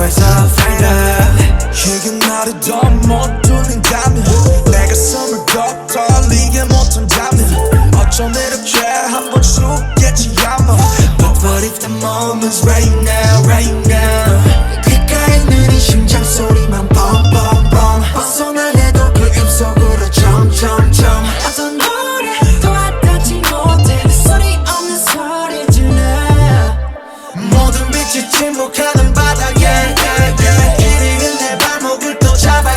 as I find out 이게 나를 더 못 돌린다면 내 가슴을 더 떨리게 못한다면 어쩜 이렇게 한번 죽겠지 아마 But if the moment's right now, right now 귓가에 있는 이 심장 소리만 뻥뻥뻥 벗어나려도 그 입속으로 점점점 어떤 노래도 와닿지 못해 소리 없는 소리 질러 모든 빛이 침묵하는 바닥에 이리는 내 발목을 또 잡아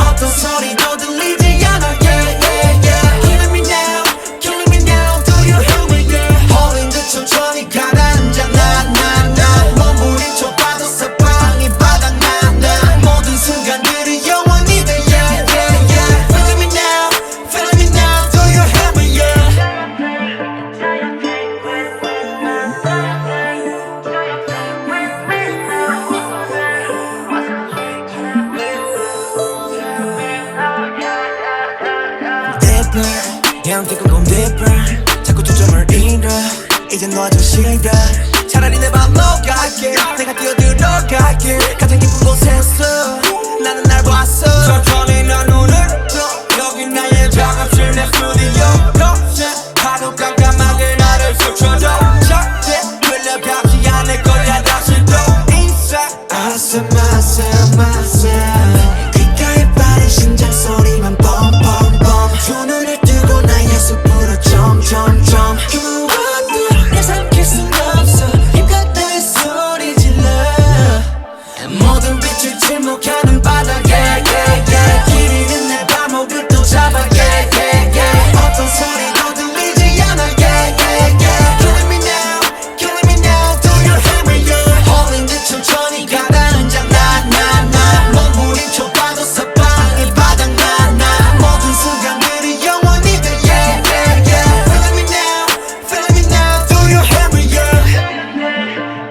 어떤 소리도 들리지 않아 Killing me now, killing me now Do you hear me yeah 홀린 듯 천천히 가라앉아 나 몸부림쳐 봐도 사방이 바닥나 모든 순간들이 영원히 돼 Feeling me now, feeling me now Do you hear me yeah 그냥 뜨거운 deeper 자꾸 초점을 잃어 이제 너한테 싫어 차라리 내 맘 녹아게 내가 뛰어들어갈게 가장 깊은 곳에서 나는 날 봤어 천천히 난 눈을 떠 여기 나의 작업실 내 스튜디오 거실 파도 깜깜하게 나를 스쳐줘 절대 끌려가지 않을 거야 다시 또 inside I said myself 귓가에 빠른 심장 소리만 뻥뻥뻥 두 눈을 뜨고 나의 숲으로 점점점 그 무엇도 내 삼킬 순 없어 힘껏 내 소리 질러 모든 빛을 침묵하는 바닥에 길이는 내 발목을 또 잡아 어떤 소리도 들리지 않아 Killing me now, killing me now Do you hear me yeah 홀린 듯 천천히 가라앉아 나 몸부림쳐 봐도 사방이 바닥나 모든 순간들이 영원히 돼 Feeling me now, feeling me now Do you hear me yeah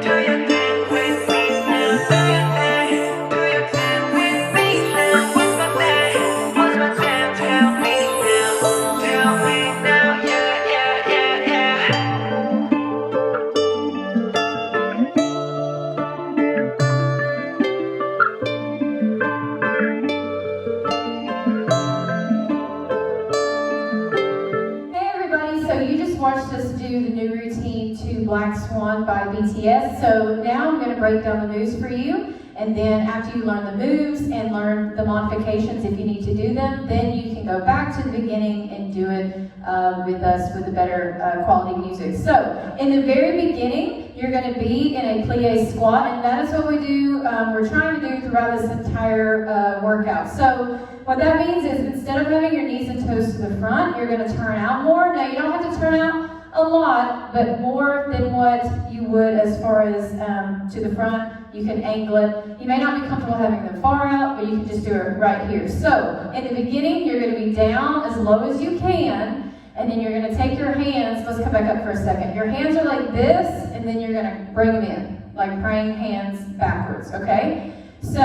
Do you think with me now Do you think with me now What's my name, what's my name Tell me now, tell me now yeah Hey everybody, so you just watched us do the new routine to Black Swan by BTS. So now I'm going to break down the moves for you. And then after you learn the moves and learn the modifications if you need to do them, then you can go back to the beginning and do it with us with the better quality music. So in the very beginning, you're going to be in a plie squat, and that is what we do, we're trying to do throughout this entire workout. So what that means is instead of having your knees and toes to the front, you're going to turn out more. Now you don't have to turn out a lot, but more than what you would as far as to the front. You can angle it. You may not be comfortable having them far out, but you can just do it right here. So in the beginning, you're going to be down as low as you can, and then you're going to take your hands. Let's come back up for a second. Your hands are like this, and then you're going to bring them in, like praying hands backwards, okay? So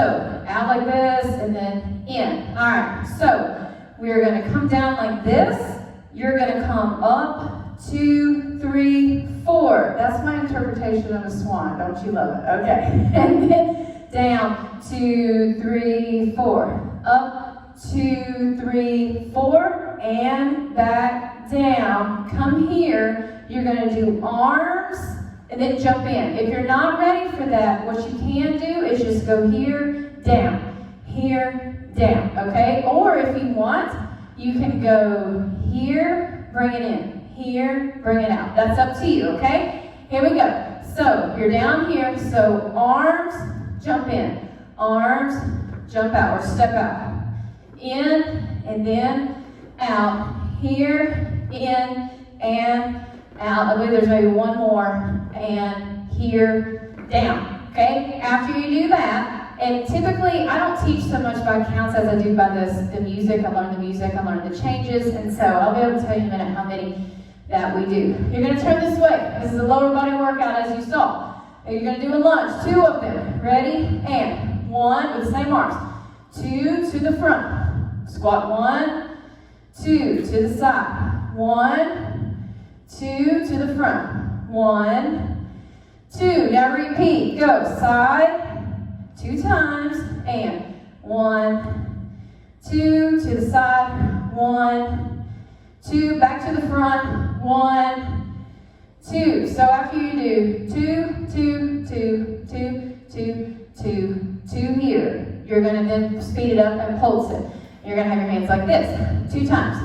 out like this, and then in. All right, so we're going to come down like this. You're going to come up, 2, 3, 4. That's my interpretation of a swan. Don't you love it? Okay. And then down, 2, 3, 4. Up, 2, 3, 4. And back down. Come here. You're going to do arms and then jump in. If you're not ready for that, what you can do is just go here, down, okay? Or if you want, you can go here, bring it in. Here, bring it out. That's up to you, okay? Here we go. So, you're down here. So, arms, jump in. Arms, jump out or step out. In, and then out. Here, in, and out. I believe there's maybe one more. And here, down. Okay? After you do that, and typically, I don't teach so much by counts as I do by the music. I learn the music, I learn the changes, and so I'll be able to tell you in a minute how many that we do. You're going to turn this way. This is a lower body workout as you saw. And you're going to do a lunge, 2 of them. Ready? And 1 with the same arms. 2 to the front. Squat 1, 2 to the side. 1, 2 to the front. 1, 2. Now repeat. Go side, 2 times, and 1, 2, to the side, 1, 2, back to the front, 1, 2. So after you do 2, 2, 2, 2, 2, 2, 2 here, you're going to then speed it up and pulse it. You're going to have your hands like this, 2 times.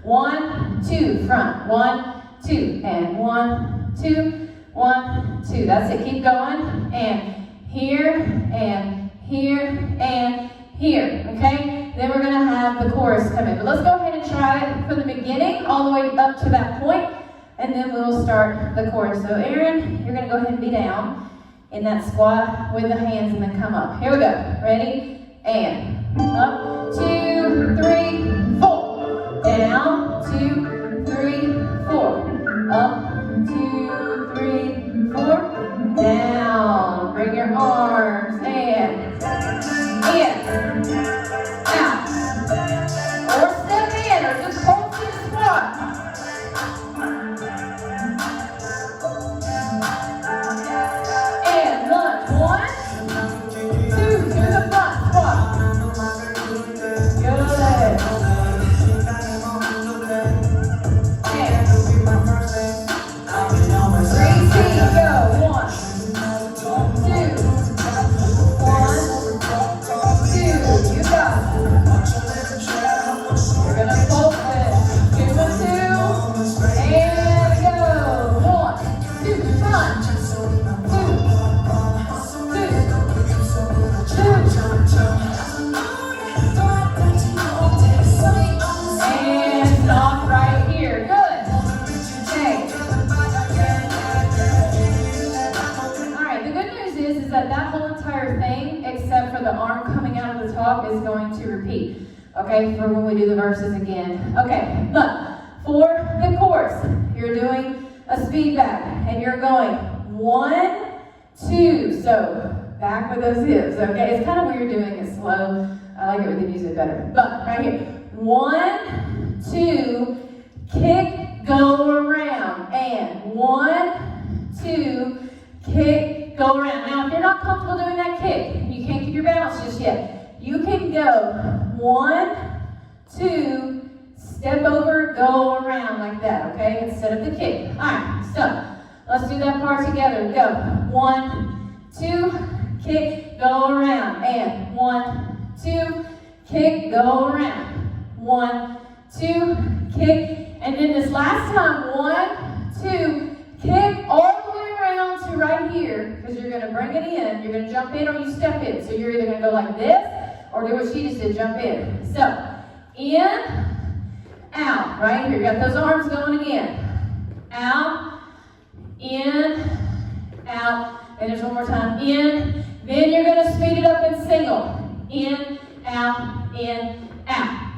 1, 2, front, 1, 2, and 1, 2, 1, 2. That's it. Keep going. And here, and here, and here. Okay? Then we're going to have the chorus come in. But let's go ahead and try it from the beginning all the way up to that point, and then we'll start the chorus. So Aaron, you're going to go ahead and be down in that squat with the hands and then come up. Here we go. Ready? And up, 2, 3, 4. Down, 2, 3, 4. Up, 2, 3, 4. Down. Bring your arms and in, out. Or step in, or just hold to the squat. And lunge. 1, 2, to the front squat. Good. And 3, feet, go. 1, 2, 1, 2. You got it. We're gonna pulse it. 2 and 2. And go. 1, 2, front. 2, 2, 2. And stop right here. Good. Okay. Alright, the good news is that whole entire thing, except for the arm coming out of the top, is going to repeat. Okay, for when we do the verses again. Okay, but for the chorus, you're doing a speed back, and you're going 1, 2. So back with those hips. Okay, it's kind of weird doing it slow. I like it with the music better. But right here, 1, 2, kick, go around, and 1, 2, kick, go around. Now, if you're not comfortable doing that kick, you can't keep your balance just yet. You can go 1, 2, step over, go around like that, okay, instead of the kick. All right, so let's do that part together. Go. 1, 2, kick, go around, and 1, 2, kick, go around. 1, 2, kick, and then this last time, 1, 2, kick all the way around to right here, because you're going to bring it in. You're going to jump in or you step in. So you're either going to go like this or do what she just did, jump in. So, in, out, right here. You got those arms going again. Out, in, out, and there's one more time. In, then you're going to speed it up and single. In, out,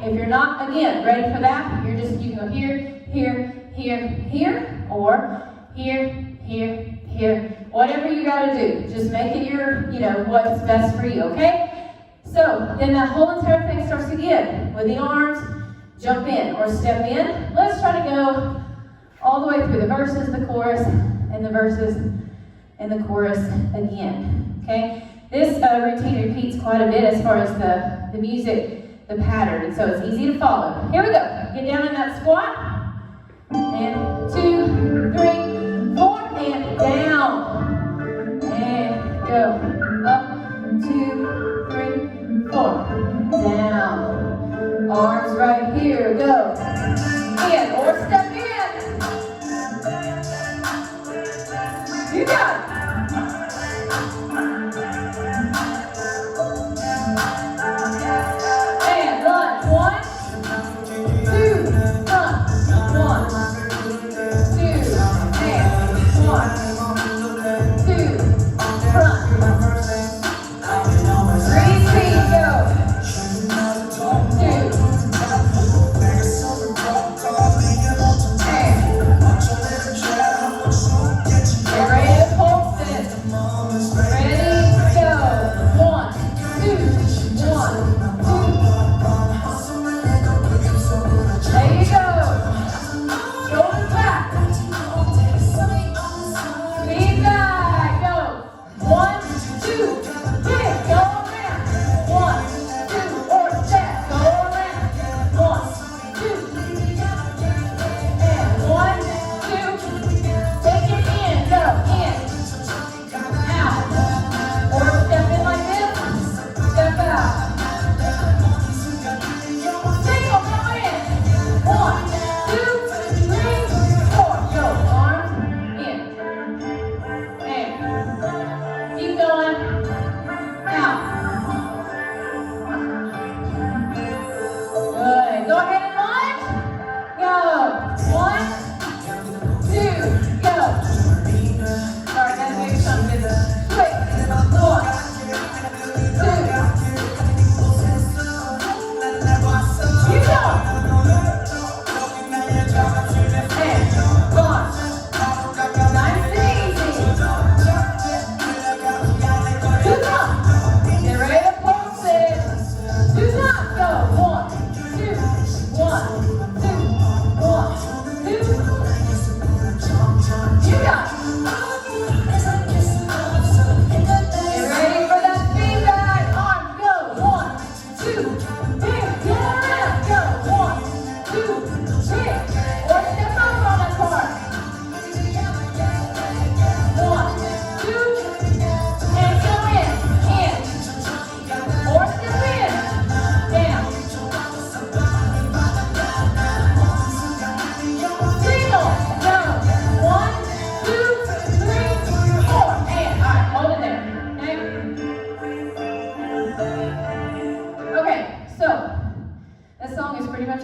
If you're not, again, ready for that, you can go here, here, here, here, or here, here, here. Whatever you got to do. Just make it your, what's best for you, okay? So, then that whole entire thing starts again with the arms, jump in or step in. Let's try to go all the way through the verses, the chorus, and the verses, and the chorus again, okay? This routine repeats quite a bit as far as the music, the pattern, and so it's easy to follow. Here we go. Get down in that squat, and 2, 3, 4, and down, and go, up, 2, 3, 4, down, arms right here, go, in, or step in, you got it. And lunge, 1, 2, front, 1, 2, and 1, 2, front, 3 feet, go, 2,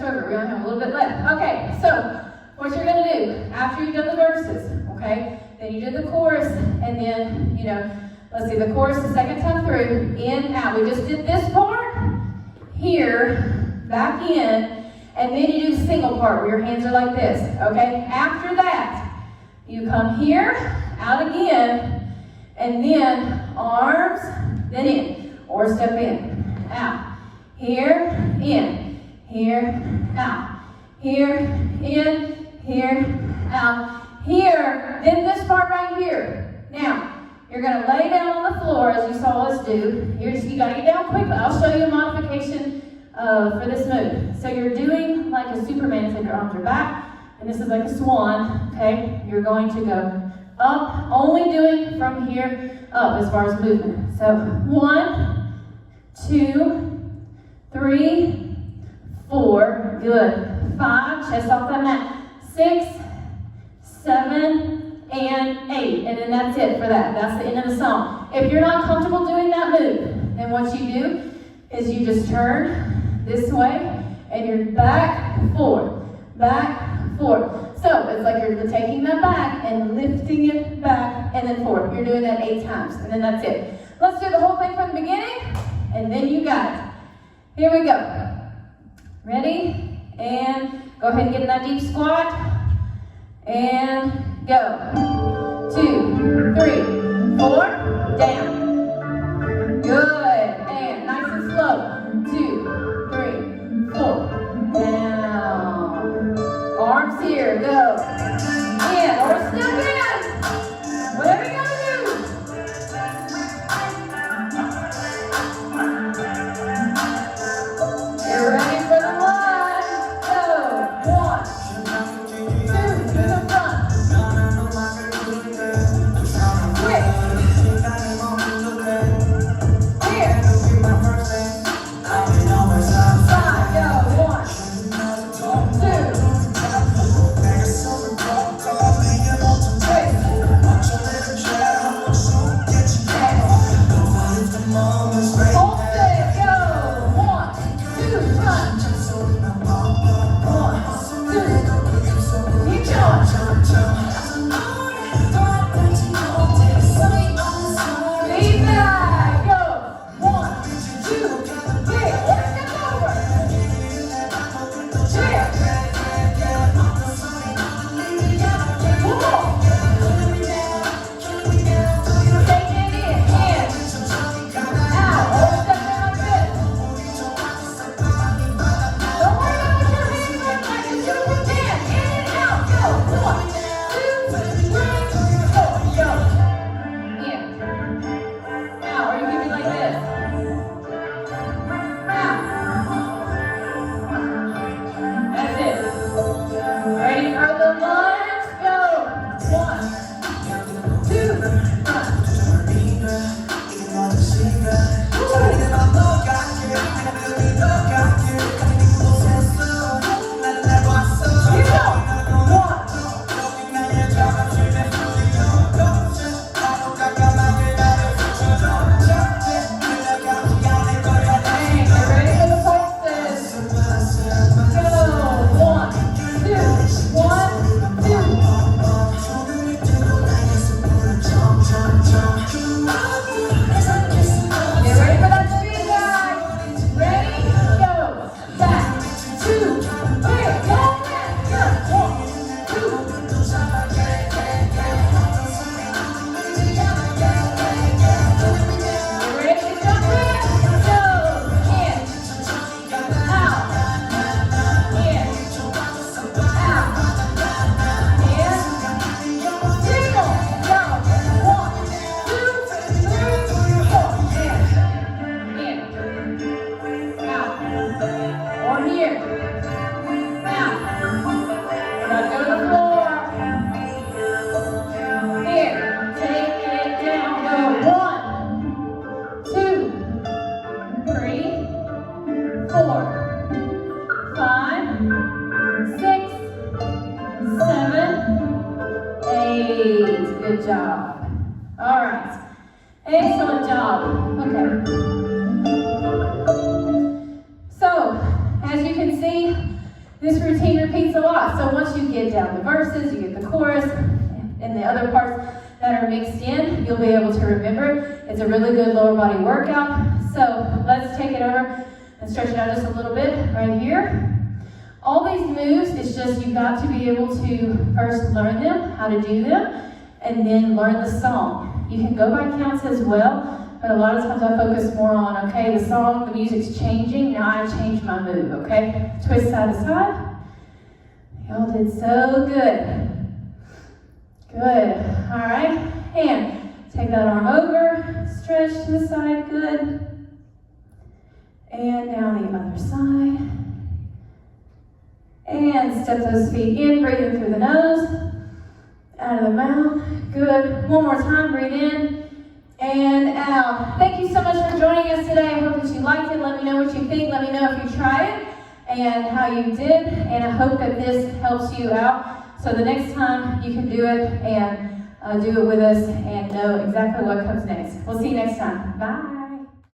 much over. We only have a little bit left. Okay, so what you're going to do after you've done the verses, okay, then you do the chorus, and then, you know, let's see, the chorus the second time through, in, out. We just did this part, here, back in, and then you do the single part where your hands are like this, okay? After that, you come here, out again, and then arms, then in, or step in, out, here, in, here, out, here, in, here, out, here, then this part right here. Now, you're going to lay down on the floor as you saw us do. You got to get down quickly. I'll show you a modification for this move. So you're doing like a Superman, except your arms are back, and this is like a swan, okay? You're going to go up, only doing from here up as far as movement. So 1, 2, 3, 4, good. 5, chest off that mat. 6, 7, and 8. And then that's it for that. That's the end of the song. If you're not comfortable doing that move, then what you do is you just turn this way and you're back, forward, back, forward. So it's like you're taking that back and lifting it back and then forward. You're doing that 8 times and then that's it. Let's do the whole thing from the beginning and then you got it. Here we go. Ready? And go ahead and get in that deep squat. And go. 2, 3, 4, down. Good. And nice and slow. 2, 3, 4, down. Arms here. Go. In or step in. Whatever you gotta do. Get ready for the line. Go. 1, 2, to the front. Out. lot. So once you get down the verses, you get the chorus, and the other parts that are mixed in, you'll be able to remember. It's a really good lower body workout. So let's take it over and stretch it out just a little bit right here. All these moves, it's just you've got to be able to first learn them, how to do them, and then learn the song. You can go by counts as well, but a lot of times I focus more on, okay, the song, the music's changing, now I change my move, okay? Twist side to side. Y'all did so good. Good, all right. And take that arm over, stretch to the side, good. And down the other side. And step those feet in, breathe in through the nose, out of the mouth, good. One more time, breathe in and out. Thank you so much for joining us today. I hope that you liked it. Let me know what you think. Let me know if you try it and how you did. And I hope that this helps you out. So the next time you can do it and do it with us and know exactly what comes next. We'll see you next time. Bye.